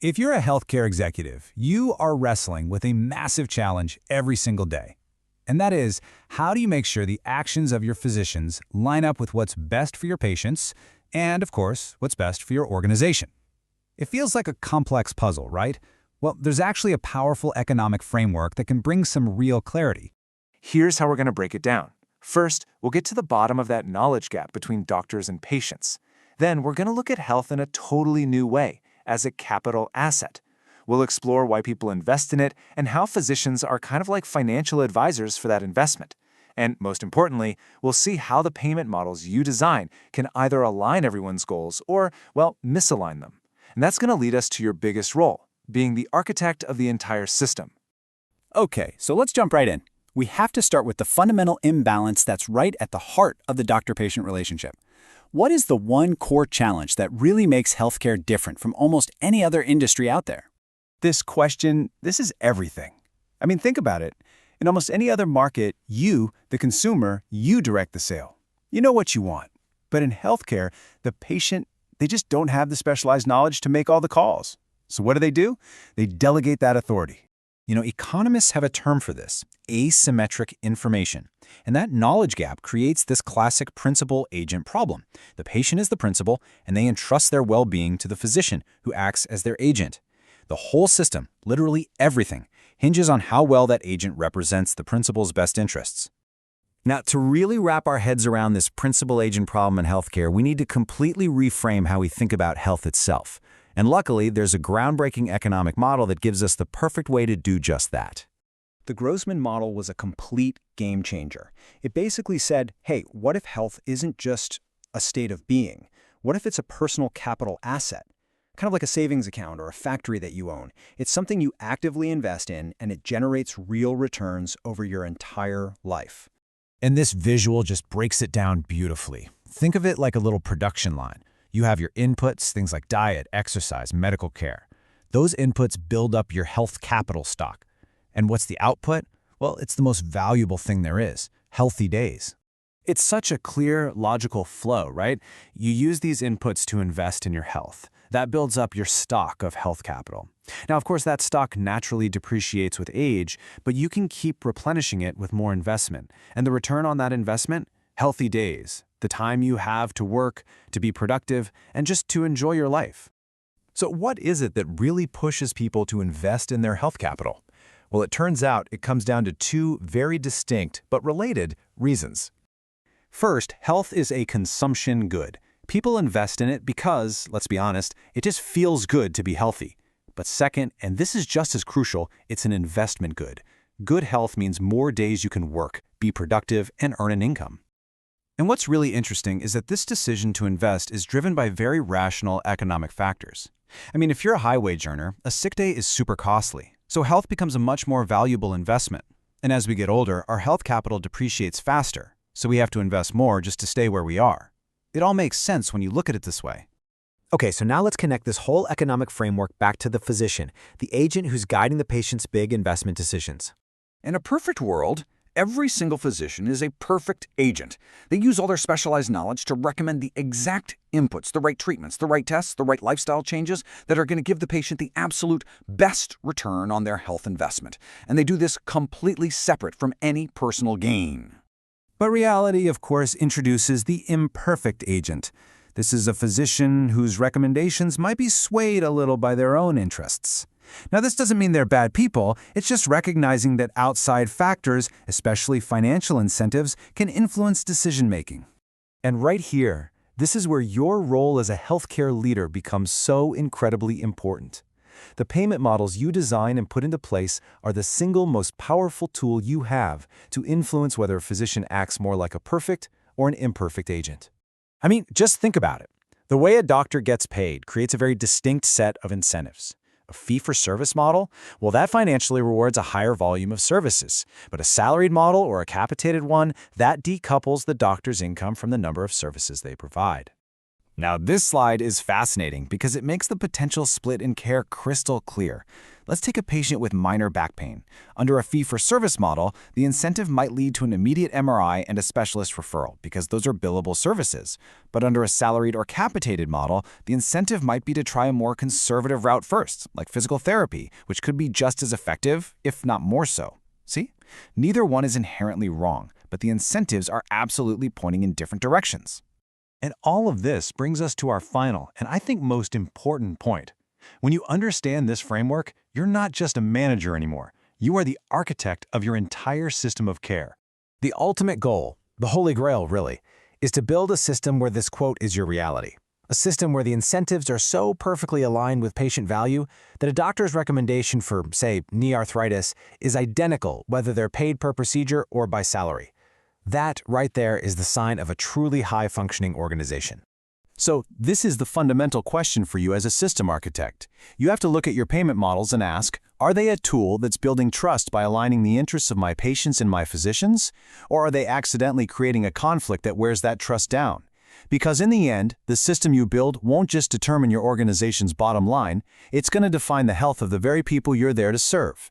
If you're a healthcare executive, you are wrestling with a massive challenge every single day. And that is, how do you make sure the actions of your physicians line up with what's best for your patients and, of course, what's best for your organization? It feels like a complex puzzle, right? Well, there's actually a powerful economic framework that can bring some real clarity. Here's how we're going to break it down. First, we'll get to the bottom of that knowledge gap between doctors and patients. Then we're going to look at health in a totally new way, as a capital asset. We'll explore why people invest in it and how physicians are kind of like financial advisors for that investment. And most importantly, we'll see how the payment models you design can either align everyone's goals or, well, misalign them. And that's going to lead us to your biggest role, being the architect of the entire system. Okay, so let's jump right in. We have to start with the fundamental imbalance that's right at the heart of the doctor-patient relationship. What is the one core challenge that really makes healthcare different from almost any other industry out there? This is everything. I mean, think about it. In almost any other market, you, the consumer, you direct the sale. You know what you want. But in healthcare, the patient, they just don't have the specialized knowledge to make all the calls. So what do? They delegate that authority. You know, economists have a term for this, asymmetric information. And that knowledge gap creates this classic principal-agent problem. The patient is the principal, and they entrust their well-being to the physician, who acts as their agent. The whole system, literally everything, hinges on how well that agent represents the principal's best interests. Now, to really wrap our heads around this principal-agent problem in healthcare, we need to completely reframe how we think about health itself. And luckily, there's a groundbreaking economic model that gives us the perfect way to do just that. The Grossman model was a complete game changer. It basically said, hey, what if health isn't just a state of being? What if it's a personal capital asset? Kind of like a savings account or a factory that you own. It's something you actively invest in, and it generates real returns over your entire life. And this visual just breaks it down beautifully. Think of it like a little production line. You have your inputs, things like diet, exercise, medical care. Those inputs build up your health capital stock. And what's the output? Well, it's the most valuable thing there is, healthy days. It's such a clear, logical flow, right? You use these inputs to invest in your health. That builds up your stock of health capital. Now, of course, that stock naturally depreciates with age, but you can keep replenishing it with more investment. And the return on that investment? Healthy days. The time you have to work, to be productive, and just to enjoy your life. So what is it that really pushes people to invest in their health capital? Well, it turns out it comes down to two very distinct but related reasons. First, health is a consumption good. People invest in it because, let's be honest, it just feels good to be healthy. But second, and this is just as crucial, it's an investment good. Good health means more days you can work, be productive, and earn an income. And what's really interesting is that this decision to invest is driven by very rational economic factors. I mean, if you're a high-wage earner, a sick day is super costly, so health becomes a much more valuable investment. And as we get older, our health capital depreciates faster, so we have to invest more just to stay where we are. It all makes sense when you look at it this way. Okay, so now let's connect this whole economic framework back to the physician, the agent who's guiding the patient's big investment decisions. In a perfect world, every single physician is a perfect agent. They use all their specialized knowledge to recommend the exact inputs, the right treatments, the right tests, the right lifestyle changes that are going to give the patient the absolute best return on their health investment. And they do this completely separate from any personal gain. But reality, of course, introduces the imperfect agent. This is a physician whose recommendations might be swayed a little by their own interests. Now, this doesn't mean they're bad people. It's just recognizing that outside factors, especially financial incentives, can influence decision-making. And right here, this is where your role as a healthcare leader becomes so incredibly important. The payment models you design and put into place are the single most powerful tool you have to influence whether a physician acts more like a perfect or an imperfect agent. I mean, just think about it. The way a doctor gets paid creates a very distinct set of incentives. A fee-for-service model? Well, that financially rewards a higher volume of services. But a salaried model or a capitated one, that decouples the doctor's income from the number of services they provide. Now, this slide is fascinating because it makes the potential split in care crystal clear. Let's take a patient with minor back pain. Under a fee-for-service model, the incentive might lead to an immediate MRI and a specialist referral because those are billable services. But under a salaried or capitated model, the incentive might be to try a more conservative route first, like physical therapy, which could be just as effective, if not more so. See? Neither one is inherently wrong, but the incentives are absolutely pointing in different directions. And all of this brings us to our final, and I think most important point. When you understand this framework, you're not just a manager anymore. You are the architect of your entire system of care. The ultimate goal, the holy grail really, is to build a system where this quote is your reality. A system where the incentives are so perfectly aligned with patient value that a doctor's recommendation for, say, knee arthritis is identical whether they're paid per procedure or by salary. That right there is the sign of a truly high-functioning organization. So this is the fundamental question for you as a system architect. You have to look at your payment models and ask, are they a tool that's building trust by aligning the interests of my patients and my physicians? Or are they accidentally creating a conflict that wears that trust down? Because in the end, the system you build won't just determine your organization's bottom line, it's going to define the health of the very people you're there to serve.